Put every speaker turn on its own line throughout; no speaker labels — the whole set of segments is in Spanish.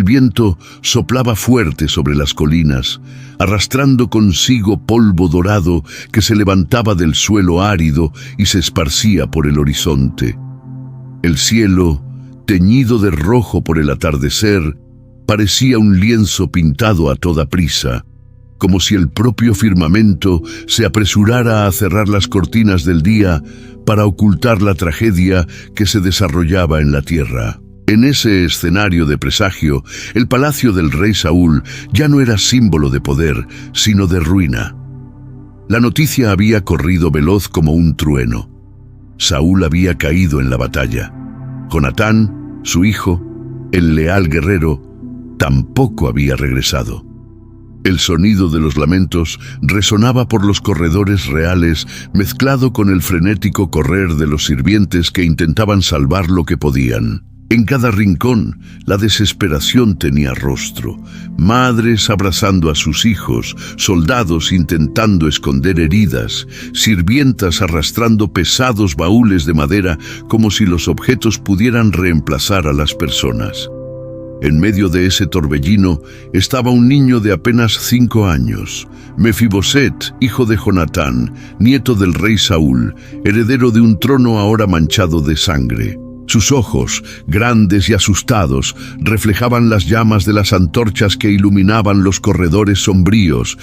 viento soplaba fuerte sobre las colinas, arrastrando consigo polvo dorado que se levantaba del suelo árido y se esparcía por el horizonte. El cielo, teñido de rojo por el atardecer, parecía un lienzo pintado a toda prisa, como si el propio firmamento se apresurara a cerrar las cortinas del día para ocultar la tragedia que se desarrollaba en la tierra. En ese escenario de presagio, el palacio del rey Saúl ya no era símbolo de poder, sino de ruina. La noticia había corrido veloz como un trueno. Saúl había caído en la batalla. Jonatán, su hijo, el leal guerrero, tampoco había regresado. El sonido de los lamentos resonaba por los corredores reales, mezclado con el frenético correr de los sirvientes que intentaban salvar lo que podían. En cada rincón, la desesperación tenía rostro. Madres abrazando a sus hijos, soldados intentando esconder heridas, sirvientas arrastrando pesados baúles de madera como si los objetos pudieran reemplazar a las personas. En medio de ese torbellino estaba un niño de apenas 5 años, Mefiboset, hijo de Jonatán, nieto del rey Saúl, heredero de un trono ahora manchado de sangre. Sus ojos, grandes y asustados, reflejaban las llamas de las antorchas que iluminaban los corredores sombríos.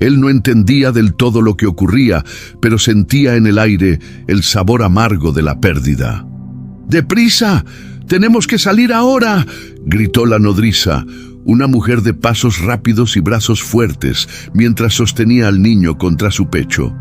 Él no entendía del todo lo que ocurría, pero sentía en el aire el sabor amargo de la pérdida. ¡Deprisa! ¡Tenemos que salir ahora!, gritó la nodriza, una mujer de pasos rápidos y brazos fuertes, mientras sostenía al niño contra su pecho.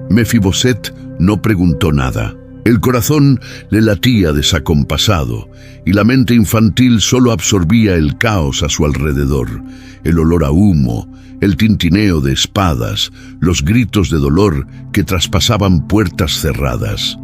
Mefiboset no preguntó nada. El corazón le latía desacompasado, y la mente infantil solo absorbía el caos a su alrededor, el olor a humo, el tintineo de espadas, los gritos de dolor que traspasaban puertas cerradas.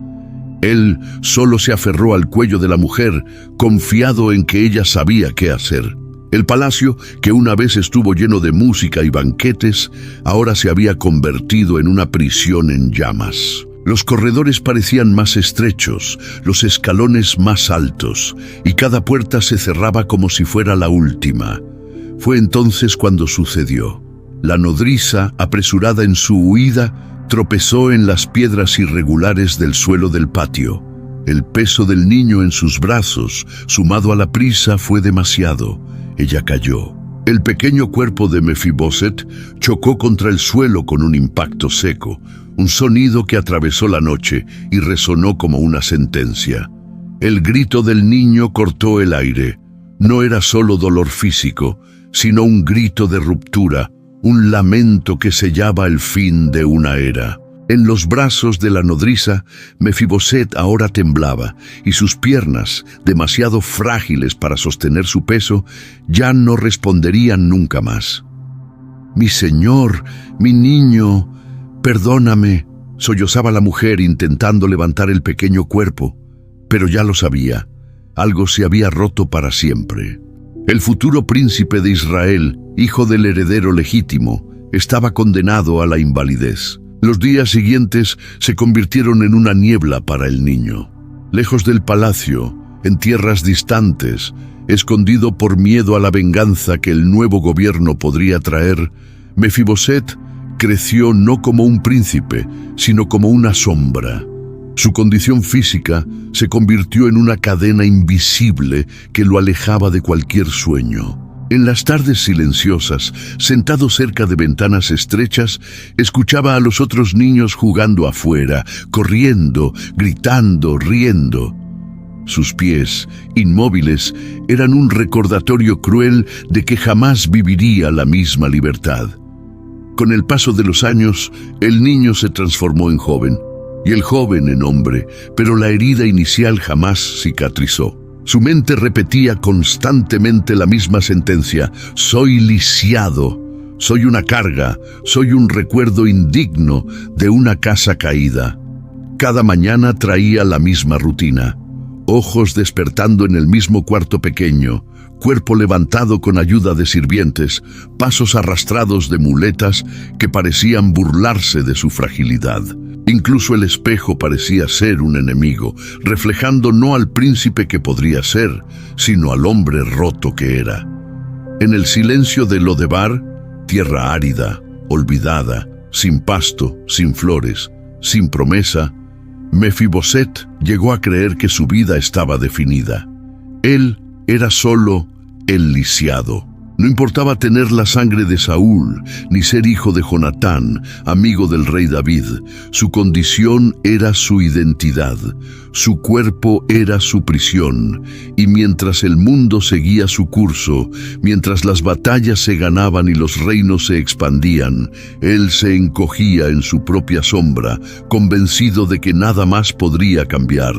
Él solo se aferró al cuello de la mujer, confiado en que ella sabía qué hacer. El palacio, que una vez estuvo lleno de música y banquetes, ahora se había convertido en una prisión en llamas. Los corredores parecían más estrechos, los escalones más altos, y cada puerta se cerraba como si fuera la última. Fue entonces cuando sucedió. La nodriza, apresurada en su huida, tropezó en las piedras irregulares del suelo del patio. El peso del niño en sus brazos, sumado a la prisa, fue demasiado. Ella cayó. El pequeño cuerpo de Mefiboset chocó contra el suelo con un impacto seco, un sonido que atravesó la noche y resonó como una sentencia. El grito del niño cortó el aire. No era solo dolor físico, sino un grito de ruptura, un lamento que sellaba el fin de una era. En los brazos de la nodriza, Mefiboset ahora temblaba, y sus piernas, demasiado frágiles para sostener su peso, ya no responderían nunca más. «Mi señor, mi niño, perdóname», sollozaba la mujer intentando levantar el pequeño cuerpo, pero ya lo sabía, algo se había roto para siempre. El futuro príncipe de Israel, hijo del heredero legítimo, estaba condenado a la invalidez. Los días siguientes se convirtieron en una niebla para el niño. Lejos del palacio, en tierras distantes, escondido por miedo a la venganza que el nuevo gobierno podría traer, Mefiboset creció no como un príncipe, sino como una sombra. Su condición física se convirtió en una cadena invisible que lo alejaba de cualquier sueño. En las tardes silenciosas, sentado cerca de ventanas estrechas, escuchaba a los otros niños jugando afuera, corriendo, gritando, riendo. Sus pies, inmóviles, eran un recordatorio cruel de que jamás viviría la misma libertad. Con el paso de los años, el niño se transformó en joven, y el joven en hombre, pero la herida inicial jamás cicatrizó. Su mente repetía constantemente la misma sentencia: soy lisiado, soy una carga, soy un recuerdo indigno de una casa caída. Cada mañana traía la misma rutina: ojos despertando en el mismo cuarto pequeño, cuerpo levantado con ayuda de sirvientes, pasos arrastrados de muletas que parecían burlarse de su fragilidad. Incluso el espejo parecía ser un enemigo, reflejando no al príncipe que podría ser, sino al hombre roto que era. En el silencio de Lodebar, tierra árida, olvidada, sin pasto, sin flores, sin promesa, Mefiboset llegó a creer que su vida estaba definida. Él era solo el lisiado. No importaba tener la sangre de Saúl, ni ser hijo de Jonatán, amigo del rey David. Su condición era su identidad, su cuerpo era su prisión, y mientras el mundo seguía su curso, mientras las batallas se ganaban y los reinos se expandían, él se encogía en su propia sombra, convencido de que nada más podría cambiar.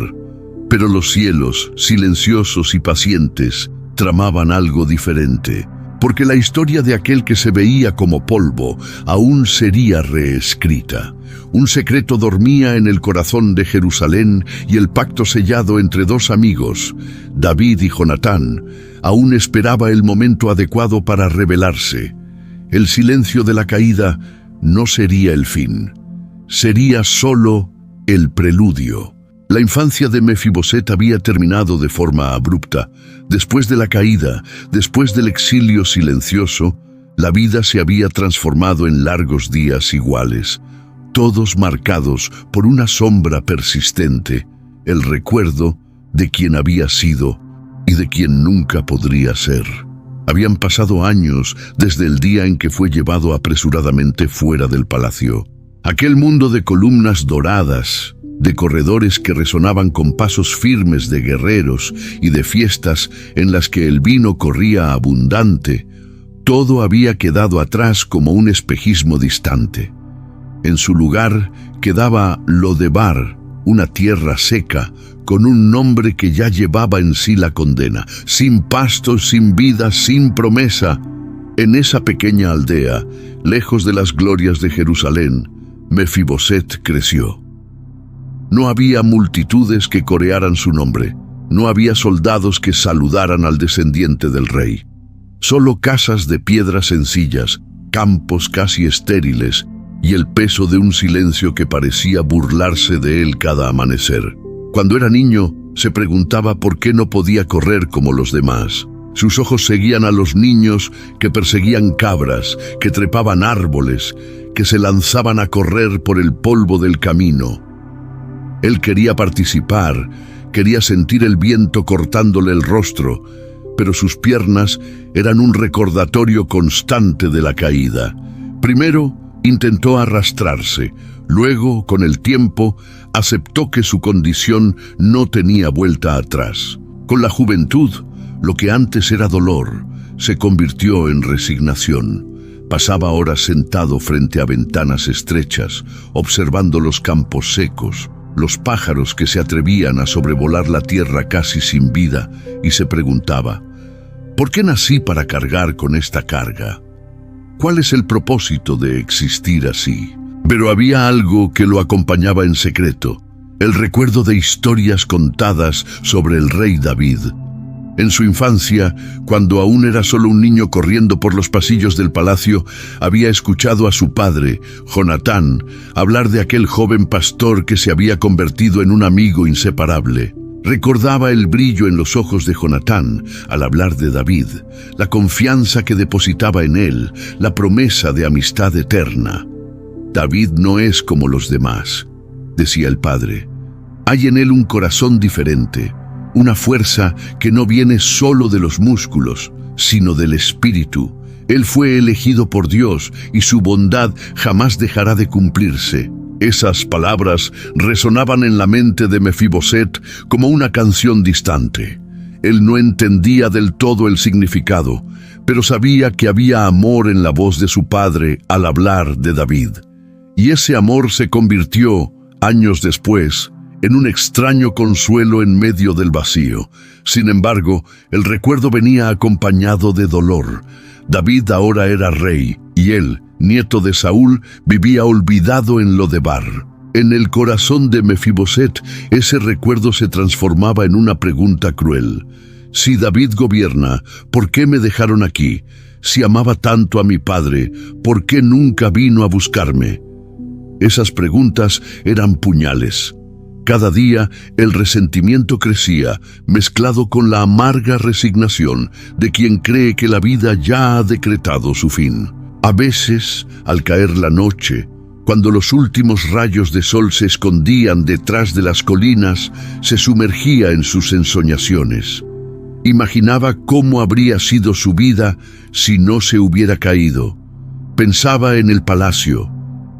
Pero los cielos, silenciosos y pacientes, tramaban algo diferente. Porque la historia de aquel que se veía como polvo aún sería reescrita. Un secreto dormía en el corazón de Jerusalén y el pacto sellado entre dos amigos, David y Jonatán, aún esperaba el momento adecuado para revelarse. El silencio de la caída no sería el fin, sería solo el preludio. La infancia de Mefiboset había terminado de forma abrupta. Después de la caída, después del exilio silencioso, la vida se había transformado en largos días iguales, todos marcados por una sombra persistente, el recuerdo de quien había sido y de quien nunca podría ser. Habían pasado años desde el día en que fue llevado apresuradamente fuera del palacio. Aquel mundo de columnas doradas, de corredores que resonaban con pasos firmes de guerreros y de fiestas en las que el vino corría abundante, todo había quedado atrás como un espejismo distante. En su lugar quedaba Lodebar, una tierra seca, con un nombre que ya llevaba en sí la condena, sin pastos, sin vida, sin promesa. En esa pequeña aldea, lejos de las glorias de Jerusalén, Mefiboset creció. No había multitudes que corearan su nombre, no había soldados que saludaran al descendiente del rey. Solo casas de piedras sencillas, campos casi estériles y el peso de un silencio que parecía burlarse de él cada amanecer. Cuando era niño, se preguntaba por qué no podía correr como los demás. Sus ojos seguían a los niños que perseguían cabras, que trepaban árboles, que se lanzaban a correr por el polvo del camino. Él quería participar, quería sentir el viento cortándole el rostro, pero sus piernas eran un recordatorio constante de la caída. Primero intentó arrastrarse, luego, con el tiempo, aceptó que su condición no tenía vuelta atrás. Con la juventud, lo que antes era dolor, se convirtió en resignación. Pasaba horas sentado frente a ventanas estrechas, observando los campos secos, los pájaros que se atrevían a sobrevolar la tierra casi sin vida, y se preguntaba, ¿por qué nací para cargar con esta carga? ¿Cuál es el propósito de existir así? Pero había algo que lo acompañaba en secreto, el recuerdo de historias contadas sobre el rey David. En su infancia, cuando aún era solo un niño corriendo por los pasillos del palacio, había escuchado a su padre, Jonatán, hablar de aquel joven pastor que se había convertido en un amigo inseparable. Recordaba el brillo en los ojos de Jonatán al hablar de David, la confianza que depositaba en él, la promesa de amistad eterna. David no es como los demás, decía el padre. Hay en él un corazón diferente, una fuerza que no viene solo de los músculos, sino del espíritu. Él fue elegido por Dios y su bondad jamás dejará de cumplirse. Esas palabras resonaban en la mente de Mefiboset como una canción distante. Él no entendía del todo el significado, pero sabía que había amor en la voz de su padre al hablar de David. Y ese amor se convirtió, años después, en un extraño consuelo en medio del vacío. Sin embargo, el recuerdo venía acompañado de dolor. David ahora era rey, y él, nieto de Saúl, vivía olvidado en Lodebar. En el corazón de Mefiboset, ese recuerdo se transformaba en una pregunta cruel. Si David gobierna, ¿por qué me dejaron aquí? Si amaba tanto a mi padre, ¿por qué nunca vino a buscarme? Esas preguntas eran puñales. Cada día el resentimiento crecía, mezclado con la amarga resignación de quien cree que la vida ya ha decretado su fin. A veces, al caer la noche, cuando los últimos rayos de sol se escondían detrás de las colinas, se sumergía en sus ensoñaciones. Imaginaba cómo habría sido su vida si no se hubiera caído. Pensaba en el palacio,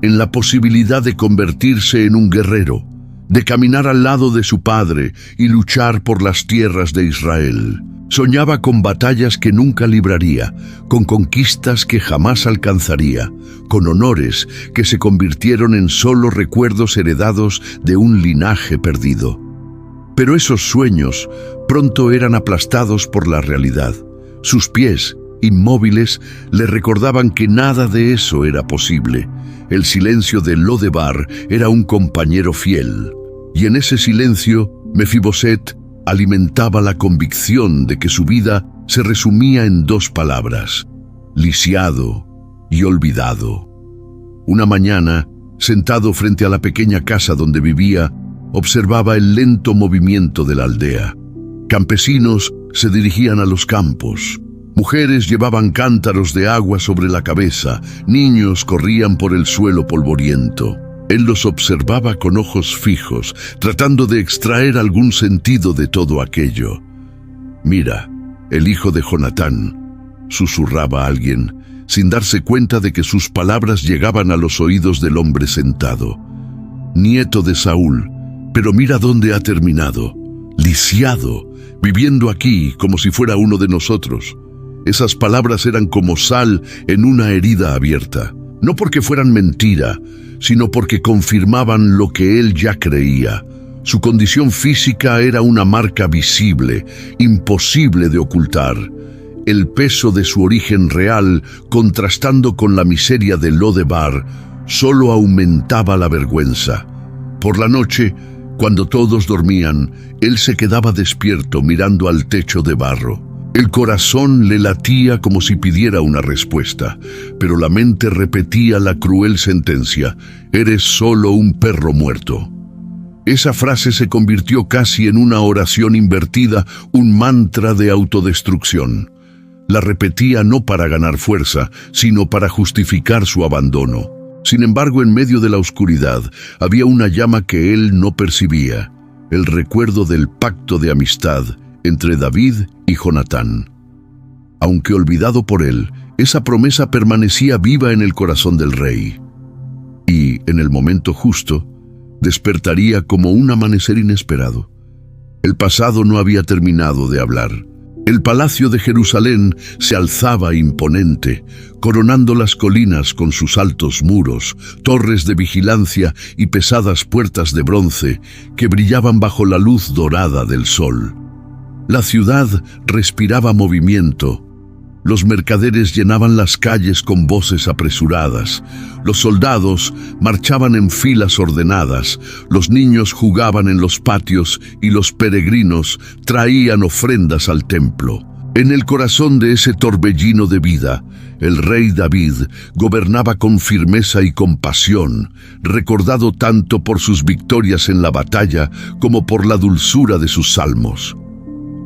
en la posibilidad de convertirse en un guerrero, de caminar al lado de su padre y luchar por las tierras de Israel. Soñaba con batallas que nunca libraría, con conquistas que jamás alcanzaría, con honores que se convirtieron en solo recuerdos heredados de un linaje perdido. Pero esos sueños pronto eran aplastados por la realidad. Sus pies, inmóviles, le recordaban que nada de eso era posible. El silencio de Lodebar era un compañero fiel, y en ese silencio, Mefiboset alimentaba la convicción de que su vida se resumía en dos palabras: lisiado y olvidado. Una mañana, sentado frente a la pequeña casa donde vivía, observaba el lento movimiento de la aldea. Campesinos se dirigían a los campos. Mujeres llevaban cántaros de agua sobre la cabeza, niños corrían por el suelo polvoriento. Él los observaba con ojos fijos, tratando de extraer algún sentido de todo aquello. «Mira, el hijo de Jonatán», susurraba alguien, sin darse cuenta de que sus palabras llegaban a los oídos del hombre sentado. «Nieto de Saúl, pero mira dónde ha terminado, lisiado, viviendo aquí como si fuera uno de nosotros». Esas palabras eran como sal en una herida abierta, no porque fueran mentira, sino porque confirmaban lo que él ya creía. Su condición física era una marca visible, imposible de ocultar. El peso de su origen real, contrastando con la miseria de Lodebar, solo aumentaba la vergüenza. Por la noche, cuando todos dormían, él se quedaba despierto mirando al techo de barro. El corazón le latía como si pidiera una respuesta, pero la mente repetía la cruel sentencia: «Eres solo un perro muerto». Esa frase se convirtió casi en una oración invertida, un mantra de autodestrucción. La repetía no para ganar fuerza, sino para justificar su abandono. Sin embargo, en medio de la oscuridad, había una llama que él no percibía: el recuerdo del pacto de amistad entre David y Jonatán. Aunque olvidado por él, esa promesa permanecía viva en el corazón del rey. Y, en el momento justo, despertaría como un amanecer inesperado. El pasado no había terminado de hablar. El palacio de Jerusalén se alzaba imponente, coronando las colinas con sus altos muros, torres de vigilancia y pesadas puertas de bronce que brillaban bajo la luz dorada del sol. La ciudad respiraba movimiento. Los mercaderes llenaban las calles con voces apresuradas. Los soldados marchaban en filas ordenadas. Los niños jugaban en los patios y los peregrinos traían ofrendas al templo. En el corazón de ese torbellino de vida, el rey David gobernaba con firmeza y compasión, recordado tanto por sus victorias en la batalla como por la dulzura de sus salmos.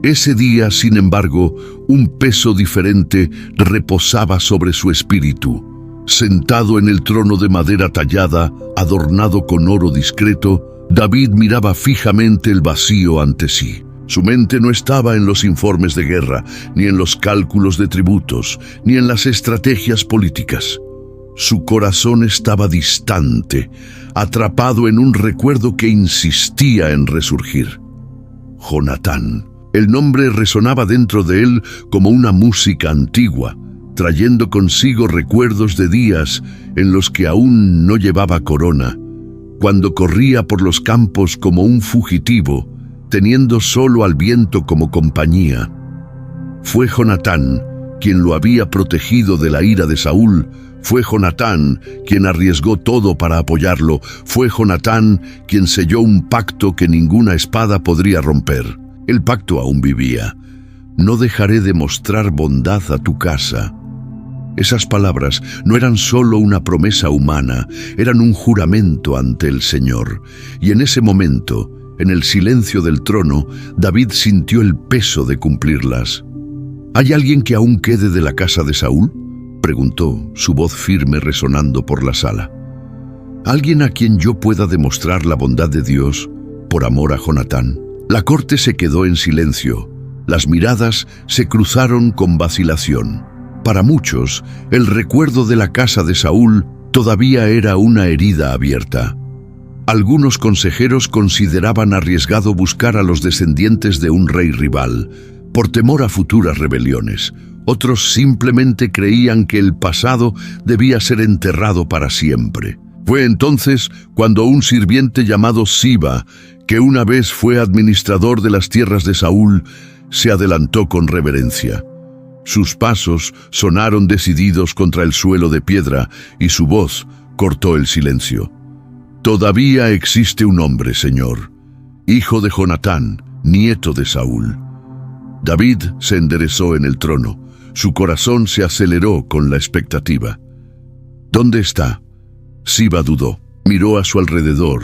Ese día, sin embargo, un peso diferente reposaba sobre su espíritu. Sentado en el trono de madera tallada, adornado con oro discreto, David miraba fijamente el vacío ante sí. Su mente no estaba en los informes de guerra, ni en los cálculos de tributos, ni en las estrategias políticas. Su corazón estaba distante, atrapado en un recuerdo que insistía en resurgir. Jonatán. El nombre resonaba dentro de él como una música antigua, trayendo consigo recuerdos de días en los que aún no llevaba corona, cuando corría por los campos como un fugitivo, teniendo solo al viento como compañía. Fue Jonatán quien lo había protegido de la ira de Saúl. Fue Jonatán quien arriesgó todo para apoyarlo. Fue Jonatán quien selló un pacto que ninguna espada podría romper. El pacto aún vivía. No dejaré de mostrar bondad a tu casa. Esas palabras no eran solo una promesa humana, eran un juramento ante el Señor. Y en ese momento, en el silencio del trono, David sintió el peso de cumplirlas. ¿Hay alguien que aún quede de la casa de Saúl?, preguntó, su voz firme resonando por la sala. ¿Alguien a quien yo pueda demostrar la bondad de Dios por amor a Jonatán? La corte se quedó en silencio. Las miradas se cruzaron con vacilación. Para muchos, el recuerdo de la casa de Saúl todavía era una herida abierta. Algunos consejeros consideraban arriesgado buscar a los descendientes de un rey rival, por temor a futuras rebeliones. Otros simplemente creían que el pasado debía ser enterrado para siempre. Fue entonces cuando un sirviente llamado Siba, que una vez fue administrador de las tierras de Saúl, se adelantó con reverencia. Sus pasos sonaron decididos contra el suelo de piedra y su voz cortó el silencio. Todavía existe un hombre, Señor, hijo de Jonatán, nieto de Saúl. David se enderezó en el trono. Su corazón se aceleró con la expectativa. ¿Dónde está? Siba dudó. Miró a su alrededor,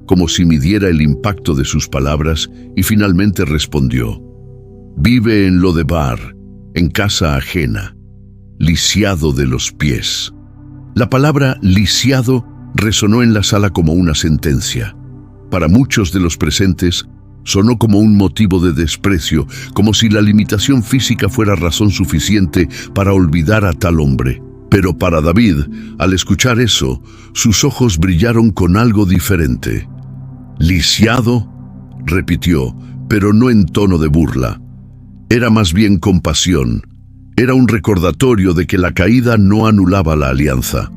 como si midiera el impacto de sus palabras, y finalmente respondió: vive en Lodebar, en casa ajena, lisiado de los pies. La palabra lisiado resonó en la sala como una sentencia. Para muchos de los presentes, sonó como un motivo de desprecio, como si la limitación física fuera razón suficiente para olvidar a tal hombre. Pero para David, al escuchar eso, sus ojos brillaron con algo diferente. «¿Lisiado?», repitió, pero no en tono de burla. Era más bien compasión. Era un recordatorio de que la caída no anulaba la alianza.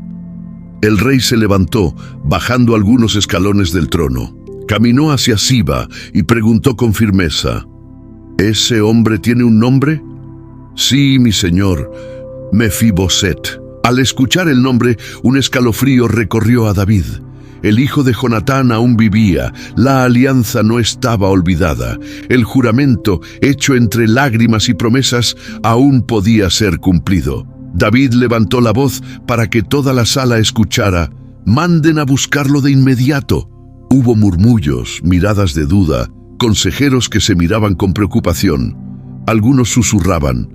El rey se levantó, bajando algunos escalones del trono. Caminó hacia Siba y preguntó con firmeza: ¿ese hombre tiene un nombre? Sí, mi señor, Mefiboset. Al escuchar el nombre, un escalofrío recorrió a David. El hijo de Jonatán aún vivía, la alianza no estaba olvidada, el juramento, hecho entre lágrimas y promesas, aún podía ser cumplido. David levantó la voz para que toda la sala escuchara: «Manden a buscarlo de inmediato». Hubo murmullos, miradas de duda, consejeros que se miraban con preocupación. Algunos susurraban: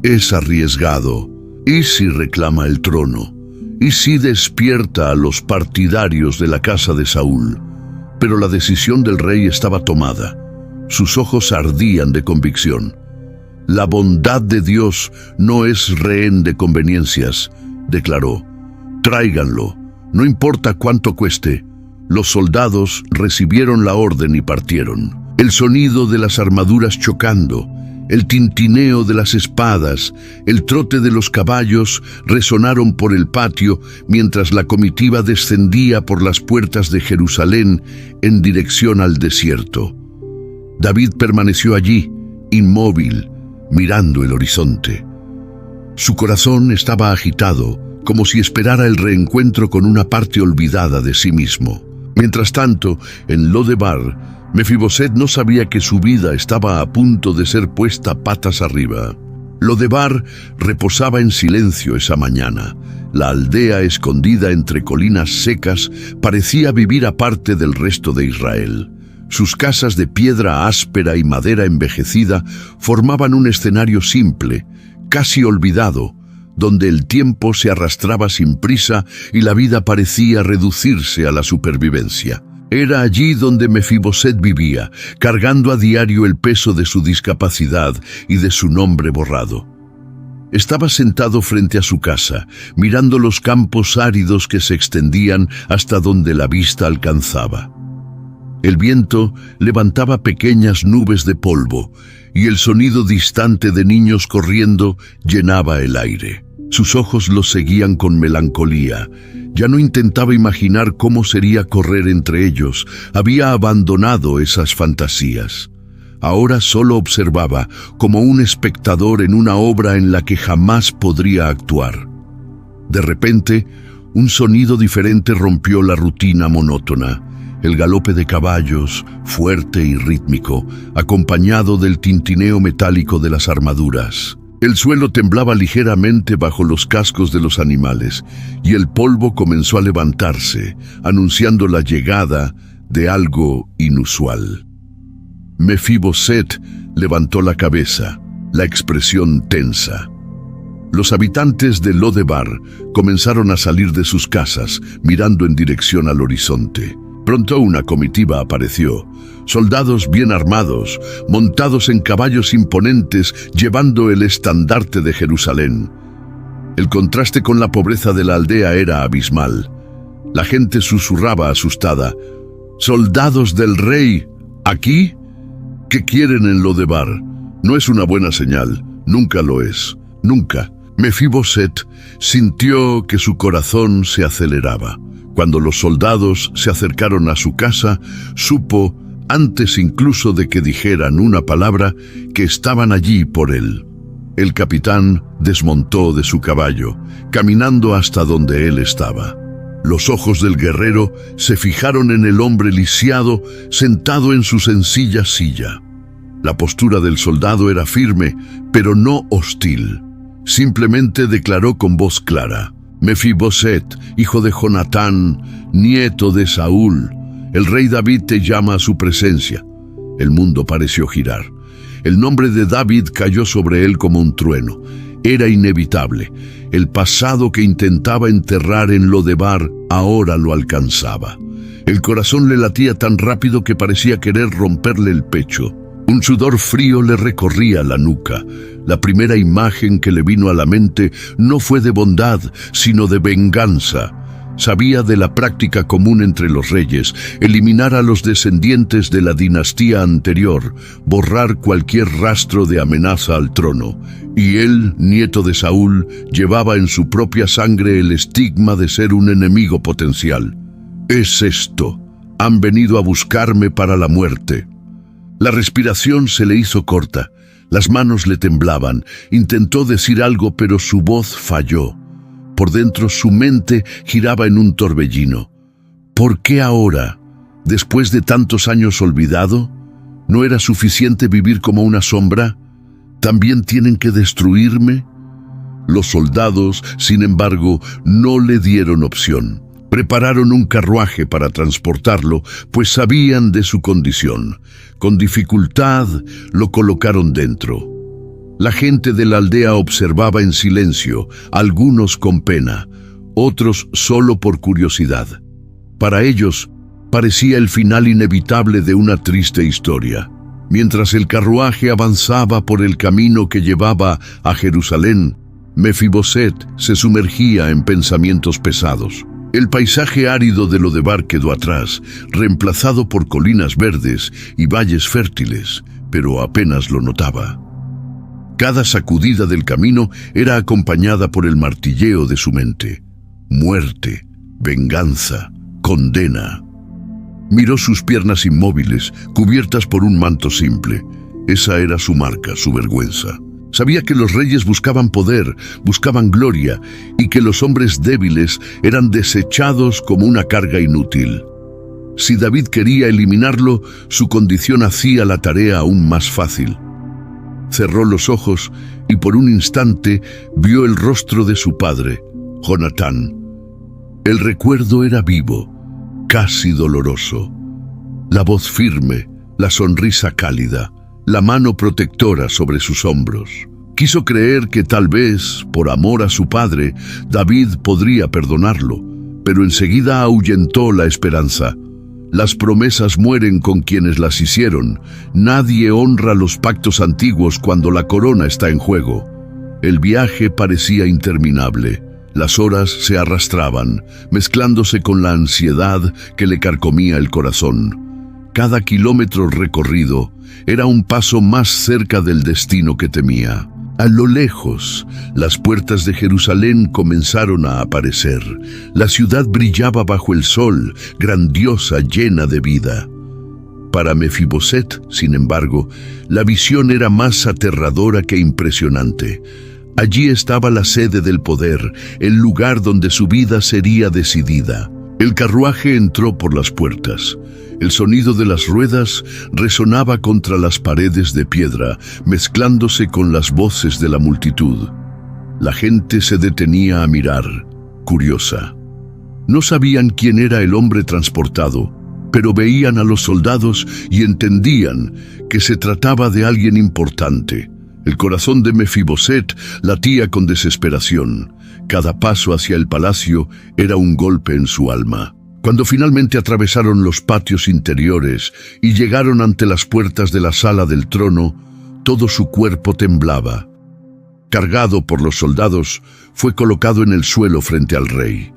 «Es arriesgado. ¿Y si reclama el trono? ¿Y si despierta a los partidarios de la casa de Saúl?». Pero la decisión del rey estaba tomada. Sus ojos ardían de convicción. «La bondad de Dios no es rehén de conveniencias», declaró. «Tráiganlo, no importa cuánto cueste». Los soldados recibieron la orden y partieron. El sonido de las armaduras chocando, el tintineo de las espadas, el trote de los caballos resonaron por el patio mientras la comitiva descendía por las puertas de Jerusalén en dirección al desierto. David permaneció allí, inmóvil, mirando el horizonte. Su corazón estaba agitado, como si esperara el reencuentro con una parte olvidada de sí mismo. Mientras tanto, en Lodebar, Mefiboset no sabía que su vida estaba a punto de ser puesta patas arriba. Lodebar reposaba en silencio esa mañana. La aldea, escondida entre colinas secas, parecía vivir aparte del resto de Israel. Sus casas de piedra áspera y madera envejecida formaban un escenario simple, casi olvidado, donde el tiempo se arrastraba sin prisa y la vida parecía reducirse a la supervivencia. Era allí donde Mefiboset vivía, cargando a diario el peso de su discapacidad y de su nombre borrado. Estaba sentado frente a su casa, mirando los campos áridos que se extendían hasta donde la vista alcanzaba. El viento levantaba pequeñas nubes de polvo, y el sonido distante de niños corriendo llenaba el aire. Sus ojos lo seguían con melancolía. Ya no intentaba imaginar cómo sería correr entre ellos. Había abandonado esas fantasías. Ahora solo observaba, como un espectador en una obra en la que jamás podría actuar. De repente, un sonido diferente rompió la rutina monótona. El galope de caballos, fuerte y rítmico, acompañado del tintineo metálico de las armaduras. El suelo temblaba ligeramente bajo los cascos de los animales, y el polvo comenzó a levantarse, anunciando la llegada de algo inusual. Mefiboset levantó la cabeza, la expresión tensa. Los habitantes de Lo-debar comenzaron a salir de sus casas, mirando en dirección al horizonte. Pronto una comitiva apareció, soldados bien armados, montados en caballos imponentes, llevando el estandarte de Jerusalén. El contraste con la pobreza de la aldea era abismal. La gente susurraba asustada: «¿Soldados del rey? ¿Aquí? ¿Qué quieren en Lo-debar? No es una buena señal, nunca lo es, nunca». Mefiboset sintió que su corazón se aceleraba. Cuando los soldados se acercaron a su casa, supo, antes incluso de que dijeran una palabra, que estaban allí por él. El capitán desmontó de su caballo, caminando hasta donde él estaba. Los ojos del guerrero se fijaron en el hombre lisiado, sentado en su sencilla silla. La postura del soldado era firme, pero no hostil. Simplemente declaró con voz clara: «Mefiboset, hijo de Jonatán, nieto de Saúl, el rey David te llama a su presencia». El mundo pareció girar. El nombre de David cayó sobre él como un trueno. Era inevitable. El pasado que intentaba enterrar en Lo-debar ahora lo alcanzaba. El corazón le latía tan rápido que parecía querer romperle el pecho. Un sudor frío le recorría la nuca. La primera imagen que le vino a la mente no fue de bondad, sino de venganza. Sabía de la práctica común entre los reyes: eliminar a los descendientes de la dinastía anterior, borrar cualquier rastro de amenaza al trono. Y él, nieto de Saúl, llevaba en su propia sangre el estigma de ser un enemigo potencial. «Es esto. Han venido a buscarme para la muerte». La respiración se le hizo corta, las manos le temblaban. Intentó decir algo, pero su voz falló. Por dentro su mente giraba en un torbellino. ¿Por qué ahora? ¿Después de tantos años olvidado? ¿No era suficiente vivir como una sombra? ¿También tienen que destruirme? Los soldados, sin embargo, no le dieron opción. Prepararon un carruaje para transportarlo, pues sabían de su condición. Con dificultad lo colocaron dentro. La gente de la aldea observaba en silencio, algunos con pena, otros solo por curiosidad. Para ellos, parecía el final inevitable de una triste historia. Mientras el carruaje avanzaba por el camino que llevaba a Jerusalén, Mefiboset se sumergía en pensamientos pesados. El paisaje árido de Lo-debar quedó atrás, reemplazado por colinas verdes y valles fértiles, pero apenas lo notaba. Cada sacudida del camino era acompañada por el martilleo de su mente. Muerte, venganza, condena. Miró sus piernas inmóviles, cubiertas por un manto simple. Esa era su marca, su vergüenza. Sabía que los reyes buscaban poder, buscaban gloria, y que los hombres débiles eran desechados como una carga inútil. Si David quería eliminarlo, su condición hacía la tarea aún más fácil. Cerró los ojos y por un instante vio el rostro de su padre, Jonatán. El recuerdo era vivo, casi doloroso. La voz firme, la sonrisa cálida, la mano protectora sobre sus hombros. Quiso creer que tal vez, por amor a su padre, David podría perdonarlo, pero enseguida ahuyentó la esperanza. Las promesas mueren con quienes las hicieron. Nadie honra los pactos antiguos cuando la corona está en juego. El viaje parecía interminable. Las horas se arrastraban, mezclándose con la ansiedad que le carcomía el corazón. Cada kilómetro recorrido era un paso más cerca del destino que temía. A lo lejos, las puertas de Jerusalén comenzaron a aparecer. La ciudad brillaba bajo el sol, grandiosa, llena de vida. Para Mefiboset, sin embargo, la visión era más aterradora que impresionante. Allí estaba la sede del poder, el lugar donde su vida sería decidida. El carruaje entró por las puertas. El sonido de las ruedas resonaba contra las paredes de piedra, mezclándose con las voces de la multitud. La gente se detenía a mirar, curiosa. No sabían quién era el hombre transportado, pero veían a los soldados y entendían que se trataba de alguien importante. El corazón de Mefiboset latía con desesperación. Cada paso hacia el palacio era un golpe en su alma. Cuando finalmente atravesaron los patios interiores y llegaron ante las puertas de la sala del trono, todo su cuerpo temblaba. Cargado por los soldados, fue colocado en el suelo frente al rey.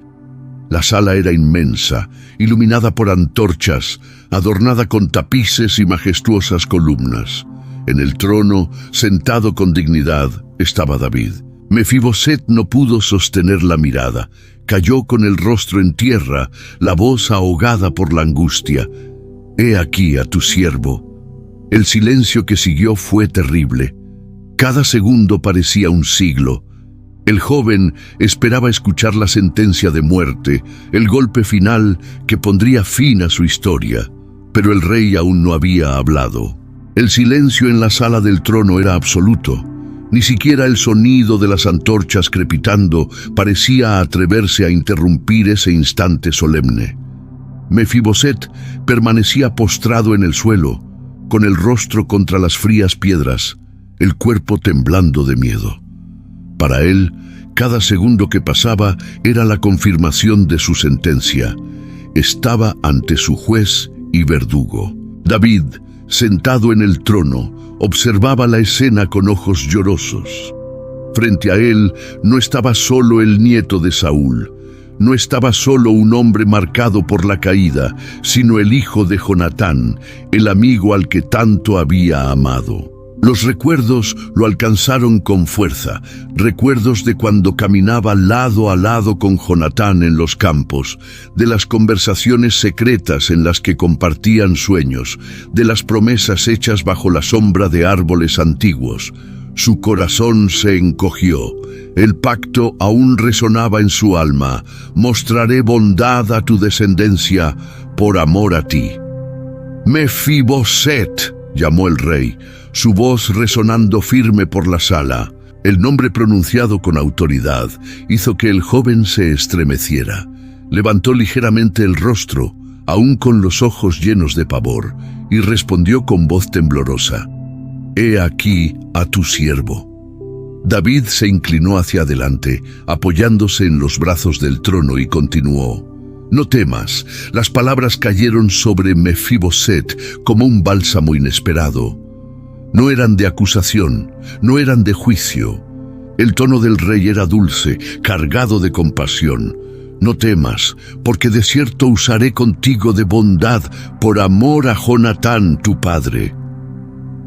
La sala era inmensa, iluminada por antorchas, adornada con tapices y majestuosas columnas. En el trono, sentado con dignidad, estaba David. Mefiboset no pudo sostener la mirada. Cayó con el rostro en tierra, la voz ahogada por la angustia. «He aquí a tu siervo». El silencio que siguió fue terrible. Cada segundo parecía un siglo. El joven esperaba escuchar la sentencia de muerte, el golpe final que pondría fin a su historia. Pero el rey aún no había hablado. El silencio en la sala del trono era absoluto. Ni siquiera el sonido de las antorchas crepitando parecía atreverse a interrumpir ese instante solemne. Mefiboset permanecía postrado en el suelo, con el rostro contra las frías piedras, el cuerpo temblando de miedo. Para él, cada segundo que pasaba era la confirmación de su sentencia. Estaba ante su juez y verdugo. David, sentado en el trono, observaba la escena con ojos llorosos. Frente a él no estaba solo el nieto de Saúl, no estaba solo un hombre marcado por la caída, sino el hijo de Jonatán, el amigo al que tanto había amado. Los recuerdos lo alcanzaron con fuerza, recuerdos de cuando caminaba lado a lado con Jonatán en los campos, de las conversaciones secretas en las que compartían sueños, de las promesas hechas bajo la sombra de árboles antiguos. Su corazón se encogió. El pacto aún resonaba en su alma. «Mostraré bondad a tu descendencia por amor a ti». «Mefiboset», llamó el rey, su voz resonando firme por la sala. El nombre pronunciado con autoridad hizo que el joven se estremeciera. Levantó ligeramente el rostro, aún con los ojos llenos de pavor, y respondió con voz temblorosa: «He aquí a tu siervo». David se inclinó hacia adelante, apoyándose en los brazos del trono, y continuó: «No temas». Las palabras cayeron sobre Mefiboset como un bálsamo inesperado. No eran de acusación, no eran de juicio. El tono del rey era dulce, cargado de compasión. «No temas, porque de cierto usaré contigo de bondad por amor a Jonatán, tu padre».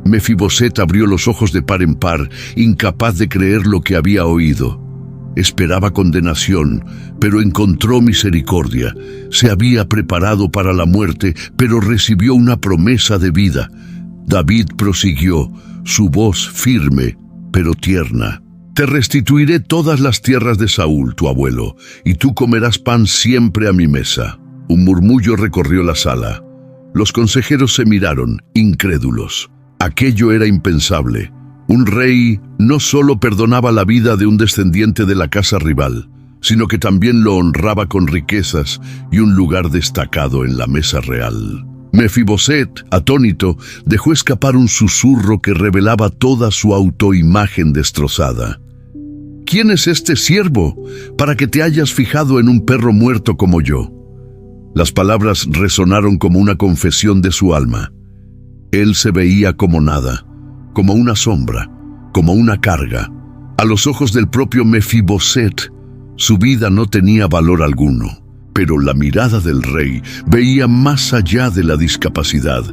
Mefiboset abrió los ojos de par en par, incapaz de creer lo que había oído. Esperaba condenación, pero encontró misericordia. Se había preparado para la muerte, pero recibió una promesa de vida. David prosiguió, su voz firme, pero tierna: «Te restituiré todas las tierras de Saúl, tu abuelo, y tú comerás pan siempre a mi mesa». Un murmullo recorrió la sala. Los consejeros se miraron, incrédulos. Aquello era impensable. Un rey no solo perdonaba la vida de un descendiente de la casa rival, sino que también lo honraba con riquezas y un lugar destacado en la mesa real. Mefiboset, atónito, dejó escapar un susurro que revelaba toda su autoimagen destrozada. «¿Quién es este siervo para que te hayas fijado en un perro muerto como yo?» Las palabras resonaron como una confesión de su alma. Él se veía como nada, como una sombra, como una carga. A los ojos del propio Mefiboset, su vida no tenía valor alguno. Pero la mirada del rey veía más allá de la discapacidad,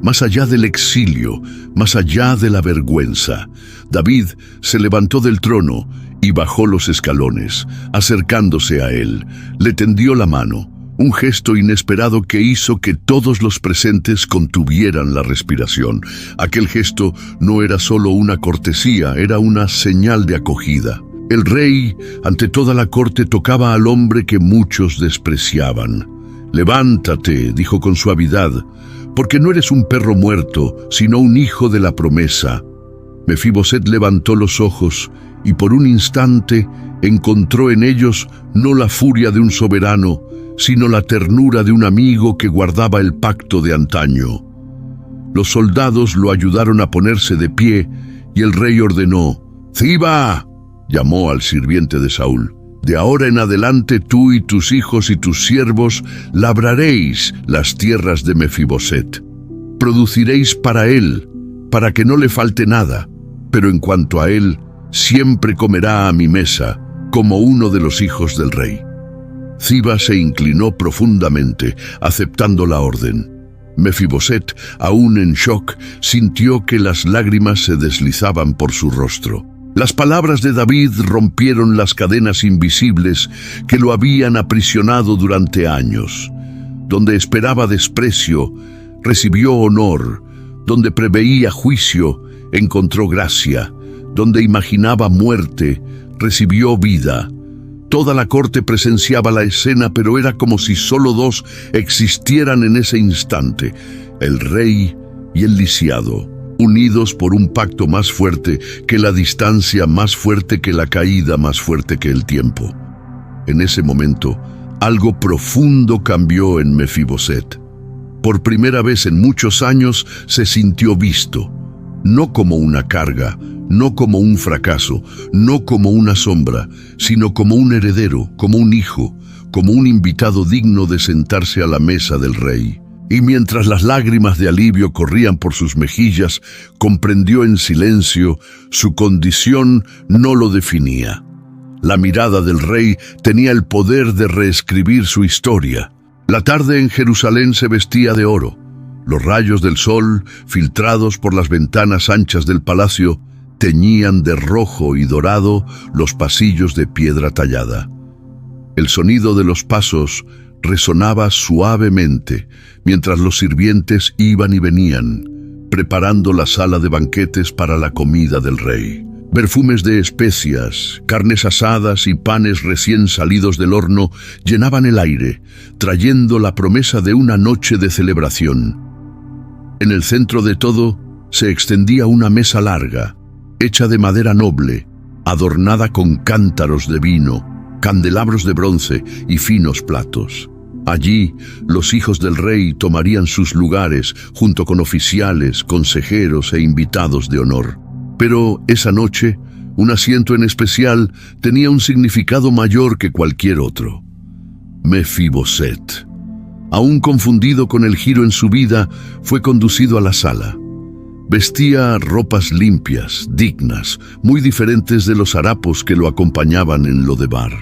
más allá del exilio, más allá de la vergüenza. David se levantó del trono y bajó los escalones. Acercándose a él, le tendió la mano. un gesto inesperado que hizo que todos los presentes contuvieran la respiración. Aquel gesto no era solo una cortesía, era una señal de acogida. El rey, ante toda la corte, tocaba al hombre que muchos despreciaban. «Levántate», dijo con suavidad, «porque no eres un perro muerto, sino un hijo de la promesa». Mefiboset levantó los ojos y por un instante encontró en ellos no la furia de un soberano, sino la ternura de un amigo que guardaba el pacto de antaño. Los soldados lo ayudaron a ponerse de pie y el rey ordenó: «Ziba», llamó al sirviente de Saúl, «de ahora en adelante tú y tus hijos y tus siervos labraréis las tierras de Mefiboset. Produciréis para él, para que no le falte nada, pero en cuanto a él, siempre comerá a mi mesa, como uno de los hijos del rey». Ziba se inclinó profundamente, aceptando la orden. Mefiboset, aún en shock, sintió que las lágrimas se deslizaban por su rostro. Las palabras de David rompieron las cadenas invisibles que lo habían aprisionado durante años. Donde esperaba desprecio, recibió honor. Donde preveía juicio, encontró gracia. Donde imaginaba muerte, recibió vida. Toda la corte presenciaba la escena, pero era como si solo dos existieran en ese instante: el rey y el lisiado, unidos por un pacto más fuerte que la distancia, más fuerte que la caída, más fuerte que el tiempo. En ese momento, algo profundo cambió en Mefiboset. Por primera vez en muchos años se sintió visto, no como una carga, no como un fracaso, no como una sombra, sino como un heredero, como un hijo, como un invitado digno de sentarse a la mesa del rey. Y mientras las lágrimas de alivio corrían por sus mejillas, comprendió en silencio: su condición no lo definía. La mirada del rey tenía el poder de reescribir su historia. La tarde en Jerusalén se vestía de oro. Los rayos del sol, filtrados por las ventanas anchas del palacio, teñían de rojo y dorado los pasillos de piedra tallada. El sonido de los pasos resonaba suavemente mientras los sirvientes iban y venían, preparando la sala de banquetes para la comida del rey. Perfumes de especias, carnes asadas y panes recién salidos del horno llenaban el aire, trayendo la promesa de una noche de celebración. En el centro de todo se extendía una mesa larga, hecha de madera noble, adornada con cántaros de vino, candelabros de bronce y finos platos. Allí, los hijos del rey tomarían sus lugares junto con oficiales, consejeros e invitados de honor. Pero esa noche, un asiento en especial tenía un significado mayor que cualquier otro. Mefiboset, aún confundido con el giro en su vida, fue conducido a la sala. Vestía ropas limpias, dignas, muy diferentes de los harapos que lo acompañaban en Lodebar.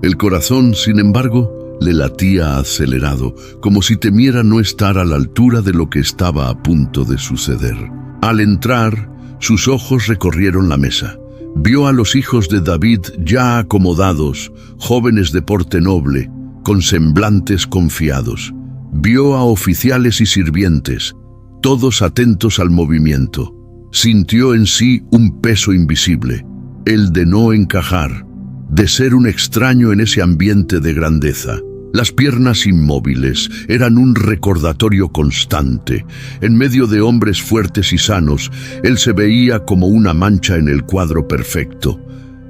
El corazón, sin embargo, le latía acelerado, como si temiera no estar a la altura de lo que estaba a punto de suceder. Al entrar, sus ojos recorrieron la mesa. Vio a los hijos de David ya acomodados, jóvenes de porte noble, con semblantes confiados. Vio a oficiales y sirvientes, todos atentos al movimiento. Sintió en sí un peso invisible, el de no encajar, de ser un extraño en ese ambiente de grandeza. Las piernas inmóviles eran un recordatorio constante. En medio de hombres fuertes y sanos, él se veía como una mancha en el cuadro perfecto.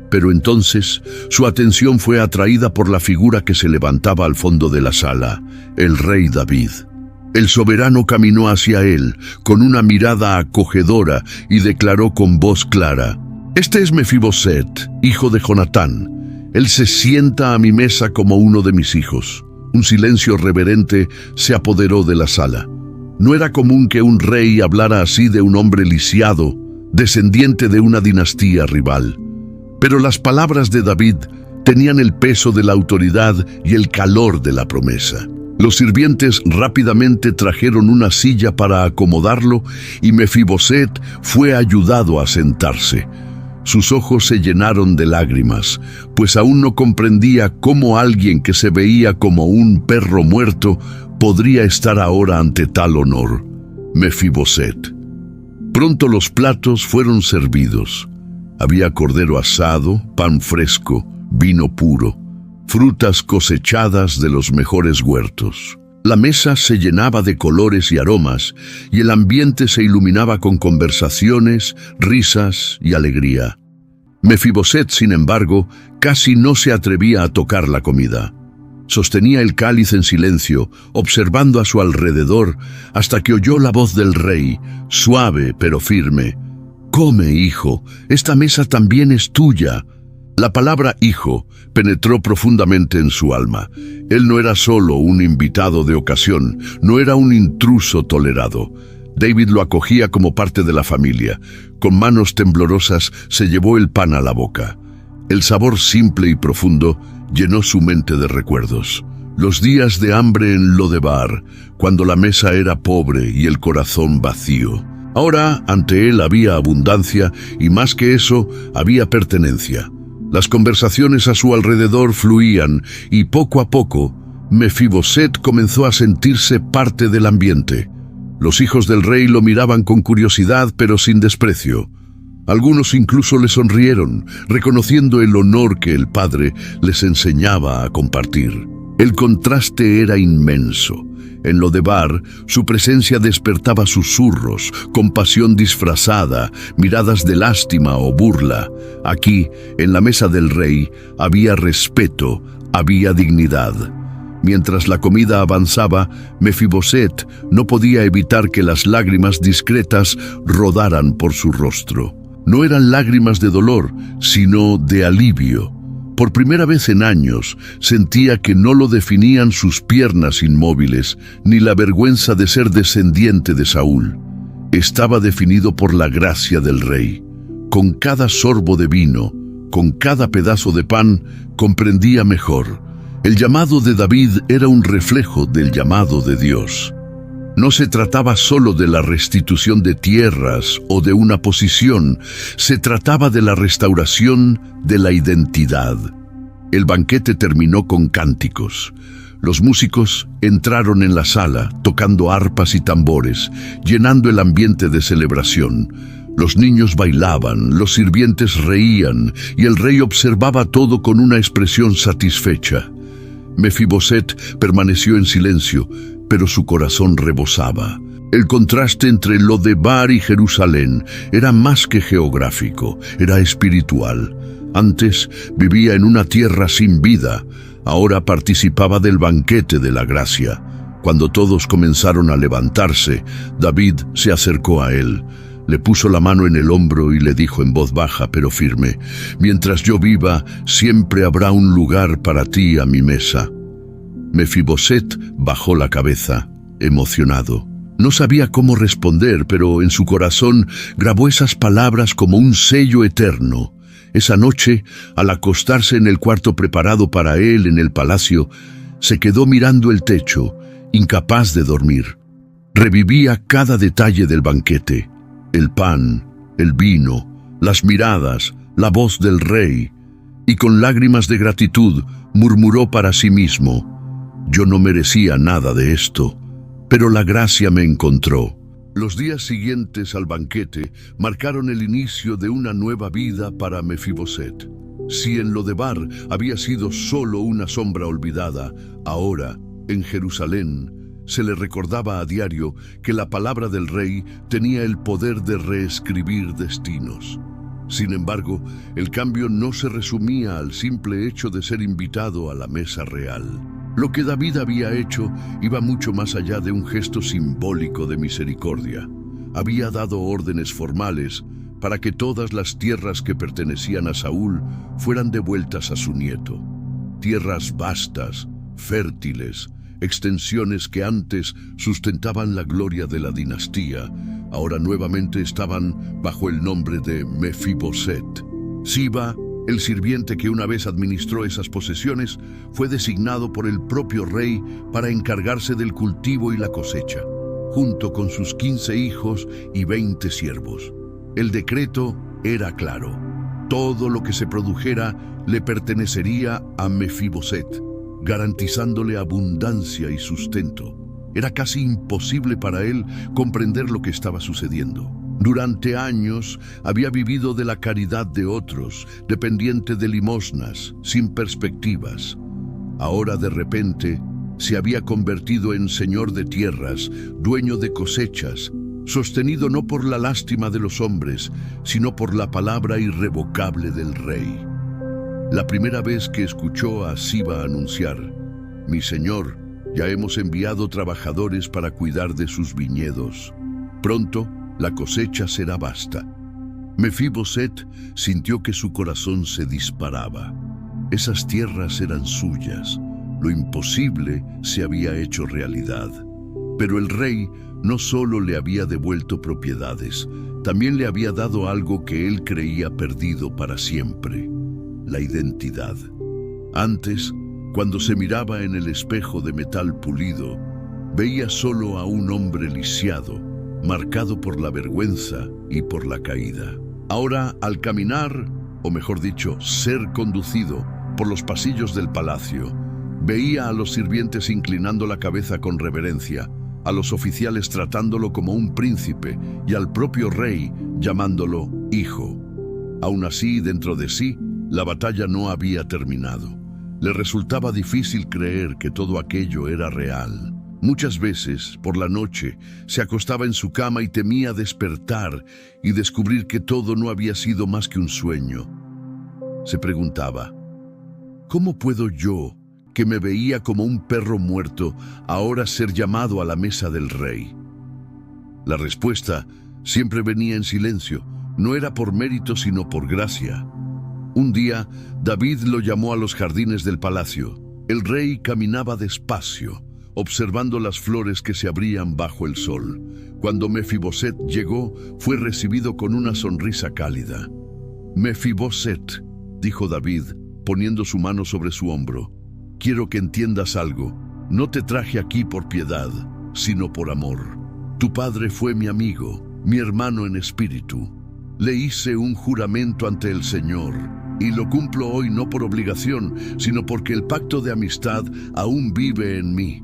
Pero entonces, su atención fue atraída por la figura que se levantaba al fondo de la sala, el rey David. El soberano caminó hacia él, con una mirada acogedora, y declaró con voz clara: «Este es Mefiboset, hijo de Jonatán. Él se sienta a mi mesa como uno de mis hijos». Un silencio reverente se apoderó de la sala. No era común que un rey hablara así de un hombre lisiado, descendiente de una dinastía rival. Pero las palabras de David tenían el peso de la autoridad y el calor de la promesa. Los sirvientes rápidamente trajeron una silla para acomodarlo y Mefiboset fue ayudado a sentarse. Sus ojos se llenaron de lágrimas, pues aún no comprendía cómo alguien que se veía como un perro muerto podría estar ahora ante tal honor. Mefiboset. Pronto los platos fueron servidos. Había cordero asado, pan fresco, vino puro, frutas cosechadas de los mejores huertos. La mesa se llenaba de colores y aromas, y el ambiente se iluminaba con conversaciones, risas y alegría. Mefiboset, sin embargo, casi no se atrevía a tocar la comida. Sostenía el cáliz en silencio, observando a su alrededor, hasta que oyó la voz del rey, suave pero firme. «Come, hijo, esta mesa también es tuya». La palabra hijo penetró profundamente en su alma. Él no era solo un invitado de ocasión, no era un intruso tolerado. David lo acogía como parte de la familia. Con manos temblorosas se llevó el pan a la boca. El sabor simple y profundo llenó su mente de recuerdos. Los días de hambre en Lodebar, cuando la mesa era pobre y el corazón vacío. Ahora, ante él había abundancia y más que eso, había pertenencia. Las conversaciones a su alrededor fluían y poco a poco, Mefiboset comenzó a sentirse parte del ambiente. Los hijos del rey lo miraban con curiosidad pero sin desprecio. Algunos incluso le sonrieron, reconociendo el honor que el padre les enseñaba a compartir. El contraste era inmenso. En Lodebar, su presencia despertaba susurros, compasión disfrazada, miradas de lástima o burla. Aquí, en la mesa del rey, había respeto, había dignidad. Mientras la comida avanzaba, Mefiboset no podía evitar que las lágrimas discretas rodaran por su rostro. No eran lágrimas de dolor, sino de alivio. Por primera vez en años, sentía que no lo definían sus piernas inmóviles, ni la vergüenza de ser descendiente de Saúl. Estaba definido por la gracia del rey. Con cada sorbo de vino, con cada pedazo de pan, comprendía mejor. El llamado de David era un reflejo del llamado de Dios. No se trataba solo de la restitución de tierras o de una posición, se trataba de la restauración de la identidad. El banquete terminó con cánticos. Los músicos entraron en la sala, tocando arpas y tambores, llenando el ambiente de celebración. Los niños bailaban, los sirvientes reían, y el rey observaba todo con una expresión satisfecha. Mefiboset permaneció en silencio, pero su corazón rebosaba. El contraste entre Lodebar y Jerusalén era más que geográfico, era espiritual. Antes vivía en una tierra sin vida, ahora participaba del banquete de la gracia. Cuando todos comenzaron a levantarse, David se acercó a él. Le puso la mano en el hombro y le dijo en voz baja pero firme: «Mientras yo viva, siempre habrá un lugar para ti a mi mesa». Mefiboset bajó la cabeza, emocionado. No sabía cómo responder, pero en su corazón grabó esas palabras como un sello eterno. Esa noche, al acostarse en el cuarto preparado para él en el palacio, se quedó mirando el techo, incapaz de dormir. Revivía cada detalle del banquete: el pan, el vino, las miradas, la voz del rey, y con lágrimas de gratitud murmuró para sí mismo: «Yo no merecía nada de esto, pero la gracia me encontró». Los días siguientes al banquete marcaron el inicio de una nueva vida para Mefiboset. Si en Lodebar había sido solo una sombra olvidada, ahora, en Jerusalén, se le recordaba a diario que la palabra del rey tenía el poder de reescribir destinos. Sin embargo, el cambio no se resumía al simple hecho de ser invitado a la mesa real. Lo que David había hecho iba mucho más allá de un gesto simbólico de misericordia. Había dado órdenes formales para que todas las tierras que pertenecían a Saúl fueran devueltas a su nieto. Tierras vastas, fértiles, extensiones que antes sustentaban la gloria de la dinastía, ahora nuevamente estaban bajo el nombre de Mefiboset. Siba, el sirviente que una vez administró esas posesiones, fue designado por el propio rey para encargarse del cultivo y la cosecha, junto con sus 15 hijos y 20 siervos. El decreto era claro: Todo lo que se produjera le pertenecería a Mefiboset, garantizándole abundancia y sustento. Era casi imposible para él comprender lo que estaba sucediendo. Durante años había vivido de la caridad de otros, dependiente de limosnas, sin perspectivas. Ahora de repente se había convertido en señor de tierras, dueño de cosechas, sostenido no por la lástima de los hombres, sino por la palabra irrevocable del rey. La primera vez que escuchó a Siba anunciar: «Mi señor, ya hemos enviado trabajadores para cuidar de sus viñedos. Pronto la cosecha será vasta». Mefiboset sintió que su corazón se disparaba. Esas tierras eran suyas. Lo imposible se había hecho realidad. Pero el rey no solo le había devuelto propiedades, también le había dado algo que él creía perdido para siempre: la identidad. Antes, cuando se miraba en el espejo de metal pulido, veía solo a un hombre lisiado, marcado por la vergüenza y por la caída. Ahora, al caminar, o mejor dicho, ser conducido por los pasillos del palacio, veía a los sirvientes inclinando la cabeza con reverencia, a los oficiales tratándolo como un príncipe y al propio rey llamándolo hijo. Aún así, dentro de sí, la batalla no había terminado. Le resultaba difícil creer que todo aquello era real. Muchas veces, por la noche, se acostaba en su cama y temía despertar y descubrir que todo no había sido más que un sueño. Se preguntaba: ¿cómo puedo yo, que me veía como un perro muerto, ahora ser llamado a la mesa del rey? La respuesta siempre venía en silencio. No era por mérito, sino por gracia. Un día, David lo llamó a los jardines del palacio. El rey caminaba despacio, observando las flores que se abrían bajo el sol. Cuando Mefiboset llegó, fue recibido con una sonrisa cálida. «Mefiboset», dijo David, poniendo su mano sobre su hombro, «quiero que entiendas algo. No te traje aquí por piedad, sino por amor. Tu padre fue mi amigo, mi hermano en espíritu. Le hice un juramento ante el Señor, y lo cumplo hoy no por obligación, sino porque el pacto de amistad aún vive en mí».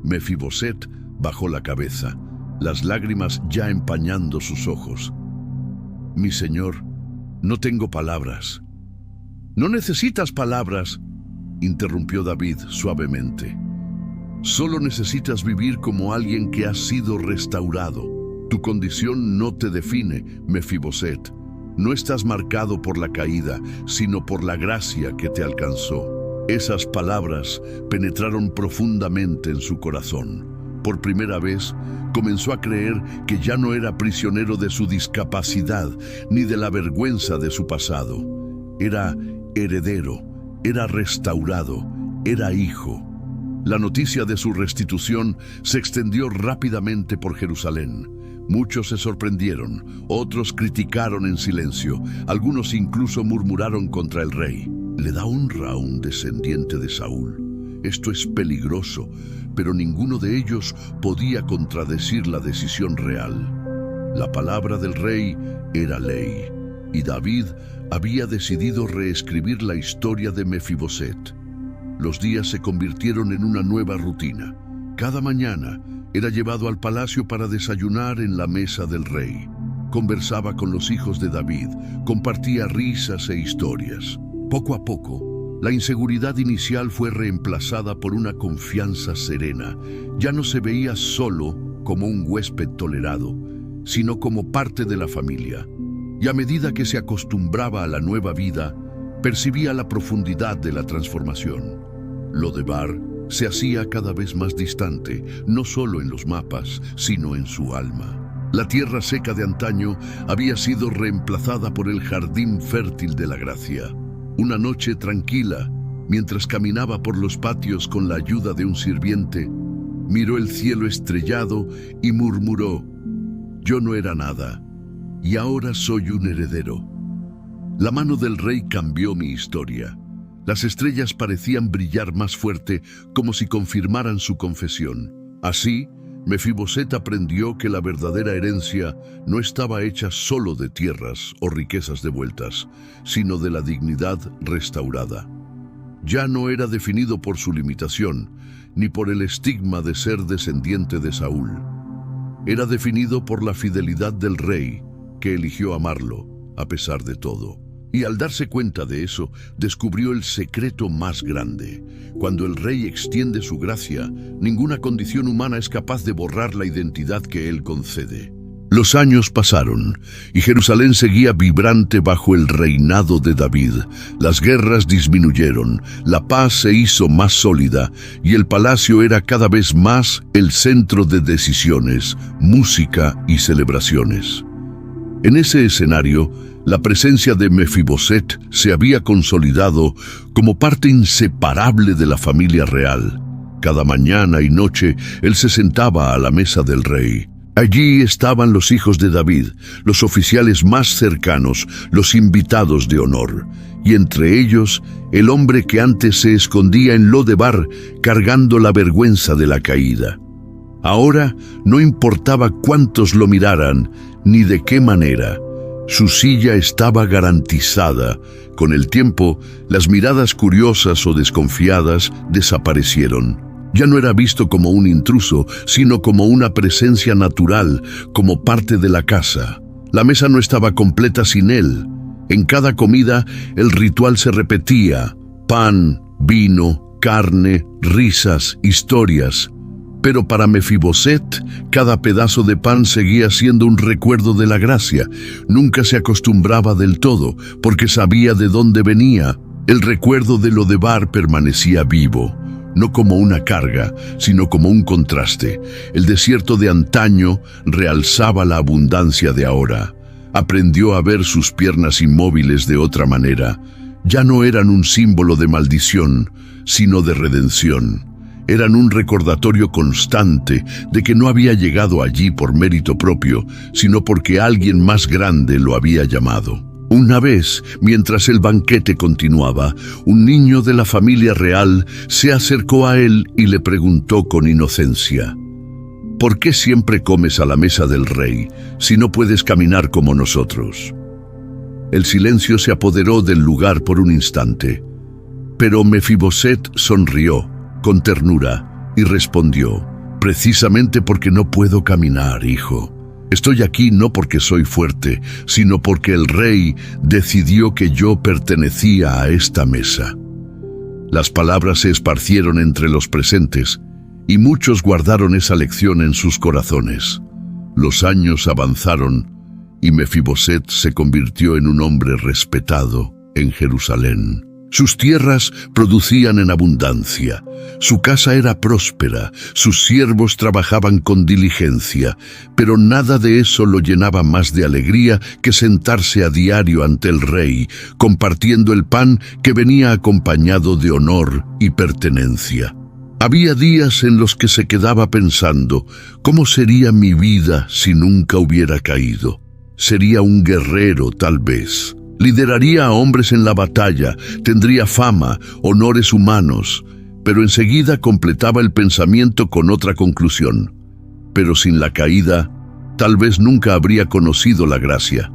Mefiboset bajó la cabeza, las lágrimas ya empañando sus ojos. «Mi señor, no tengo palabras». «No necesitas palabras», interrumpió David suavemente. «Solo necesitas vivir como alguien que ha sido restaurado. Tu condición no te define, Mefiboset. No estás marcado por la caída, sino por la gracia que te alcanzó». Esas palabras penetraron profundamente en su corazón. Por primera vez, comenzó a creer que ya no era prisionero de su discapacidad, ni de la vergüenza de su pasado. Era heredero, era restaurado, era hijo. La noticia de su restitución se extendió rápidamente por Jerusalén. Muchos se sorprendieron, otros criticaron en silencio, algunos incluso murmuraron contra el rey. «Le da honra a un descendiente de Saúl. Esto es peligroso», pero ninguno de ellos podía contradecir la decisión real. La palabra del rey era ley, y David había decidido reescribir la historia de Mefiboset. Los días se convirtieron en una nueva rutina. Cada mañana era llevado al palacio para desayunar en la mesa del rey. Conversaba con los hijos de David, compartía risas e historias. Poco a poco, la inseguridad inicial fue reemplazada por una confianza serena. Ya no se veía solo como un huésped tolerado, sino como parte de la familia. Y a medida que se acostumbraba a la nueva vida, percibía la profundidad de la transformación. Lodebar se hacía cada vez más distante, no solo en los mapas, sino en su alma. La tierra seca de antaño había sido reemplazada por el jardín fértil de la gracia. Una noche tranquila, mientras caminaba por los patios con la ayuda de un sirviente, miró el cielo estrellado y murmuró: «Yo no era nada, y ahora soy un heredero». La mano del rey cambió mi historia. Las estrellas parecían brillar más fuerte, como si confirmaran su confesión. Así, Mefiboset aprendió que la verdadera herencia no estaba hecha solo de tierras o riquezas devueltas, sino de la dignidad restaurada. Ya no era definido por su limitación, ni por el estigma de ser descendiente de Saúl. Era definido por la fidelidad del rey, que eligió amarlo, a pesar de todo. Y al darse cuenta de eso, descubrió el secreto más grande. Cuando el rey extiende su gracia, ninguna condición humana es capaz de borrar la identidad que él concede. Los años pasaron, y Jerusalén seguía vibrante bajo el reinado de David. Las guerras disminuyeron, la paz se hizo más sólida, y el palacio era cada vez más el centro de decisiones, música y celebraciones. En ese escenario, la presencia de Mefiboset se había consolidado como parte inseparable de la familia real. Cada mañana y noche, él se sentaba a la mesa del rey. Allí estaban los hijos de David, los oficiales más cercanos, los invitados de honor, y entre ellos, el hombre que antes se escondía en Lodebar, cargando la vergüenza de la caída. Ahora no importaba cuántos lo miraran, ni de qué manera. Su silla estaba garantizada. Con el tiempo, las miradas curiosas o desconfiadas desaparecieron. Ya no era visto como un intruso, sino como una presencia natural, como parte de la casa. La mesa no estaba completa sin él. En cada comida, el ritual se repetía: pan, vino, carne, risas, historias. Pero para Mefiboset, cada pedazo de pan seguía siendo un recuerdo de la gracia. Nunca se acostumbraba del todo, porque sabía de dónde venía. El recuerdo de Lodebar permanecía vivo, no como una carga, sino como un contraste. El desierto de antaño realzaba la abundancia de ahora. Aprendió a ver sus piernas inmóviles de otra manera. Ya no eran un símbolo de maldición, sino de redención. Eran un recordatorio constante de que no había llegado allí por mérito propio, sino porque alguien más grande lo había llamado. Una vez, mientras el banquete continuaba, un niño de la familia real se acercó a él y le preguntó con inocencia: ¿por qué siempre comes a la mesa del rey si no puedes caminar como nosotros? El silencio se apoderó del lugar por un instante, pero Mefiboset sonrió con ternura y respondió: precisamente porque no puedo caminar, hijo. Estoy aquí no porque soy fuerte, sino porque el rey decidió que yo pertenecía a esta mesa. Las palabras se esparcieron entre los presentes, y muchos guardaron esa lección en sus corazones. Los años avanzaron, y Mefiboset se convirtió en un hombre respetado en Jerusalén. Sus tierras producían en abundancia, su casa era próspera, sus siervos trabajaban con diligencia, pero nada de eso lo llenaba más de alegría que sentarse a diario ante el rey, compartiendo el pan que venía acompañado de honor y pertenencia. Había días en los que se quedaba pensando: ¿cómo sería mi vida si nunca hubiera caído? Sería un guerrero, tal vez. Lideraría a hombres en la batalla, tendría fama, honores humanos, pero enseguida completaba el pensamiento con otra conclusión. Pero sin la caída, tal vez nunca habría conocido la gracia.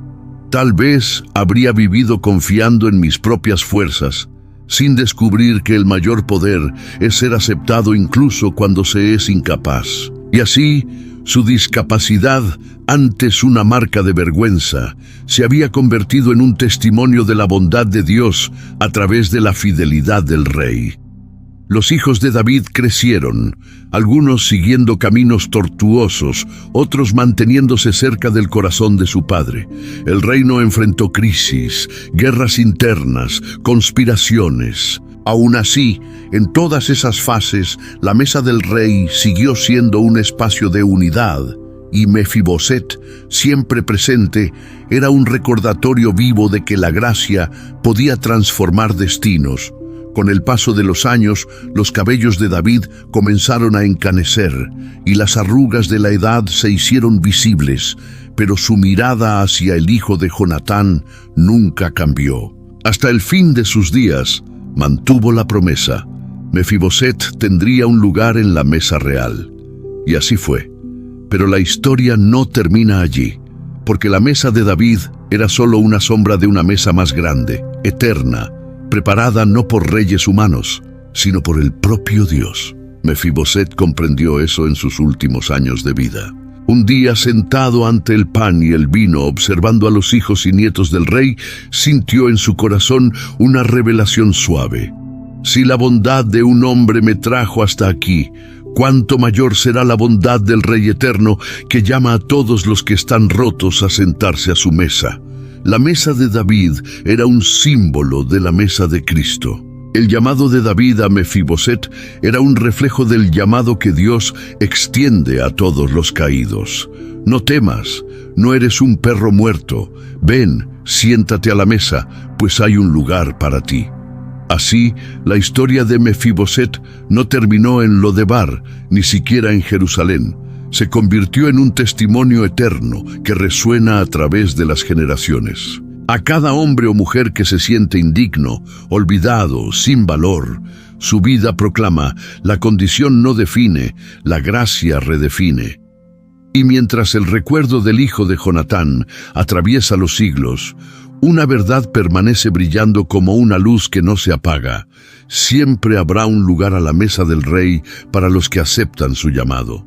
Tal vez habría vivido confiando en mis propias fuerzas, sin descubrir que el mayor poder es ser aceptado incluso cuando se es incapaz. Y así, su discapacidad, antes una marca de vergüenza, se había convertido en un testimonio de la bondad de Dios a través de la fidelidad del rey. Los hijos de David crecieron, algunos siguiendo caminos tortuosos, otros manteniéndose cerca del corazón de su padre. El reino enfrentó crisis, guerras internas, conspiraciones. Aún así, en todas esas fases, la mesa del rey siguió siendo un espacio de unidad, y Mefiboset, siempre presente, era un recordatorio vivo de que la gracia podía transformar destinos. Con el paso de los años, los cabellos de David comenzaron a encanecer, y las arrugas de la edad se hicieron visibles, pero su mirada hacia el hijo de Jonatán nunca cambió. Hasta el fin de sus días, mantuvo la promesa: Mefiboset tendría un lugar en la mesa real. Y así fue. Pero la historia no termina allí, porque la mesa de David era solo una sombra de una mesa más grande, eterna, preparada no por reyes humanos, sino por el propio Dios. Mefiboset comprendió eso en sus últimos años de vida. Un día, sentado ante el pan y el vino, observando a los hijos y nietos del rey, sintió en su corazón una revelación suave. Si la bondad de un hombre me trajo hasta aquí, cuánto mayor será la bondad del Rey Eterno, que llama a todos los que están rotos a sentarse a su mesa. La mesa de David era un símbolo de la mesa de Cristo. El llamado de David a Mefiboset era un reflejo del llamado que Dios extiende a todos los caídos. No temas, no eres un perro muerto. Ven, siéntate a la mesa, pues hay un lugar para ti. Así, la historia de Mefiboset no terminó en Lodebar, ni siquiera en Jerusalén. Se convirtió en un testimonio eterno que resuena a través de las generaciones. A cada hombre o mujer que se siente indigno, olvidado, sin valor, su vida proclama: la condición no define, la gracia redefine. Y mientras el recuerdo del hijo de Jonatán atraviesa los siglos, una verdad permanece brillando como una luz que no se apaga. Siempre habrá un lugar a la mesa del rey para los que aceptan su llamado.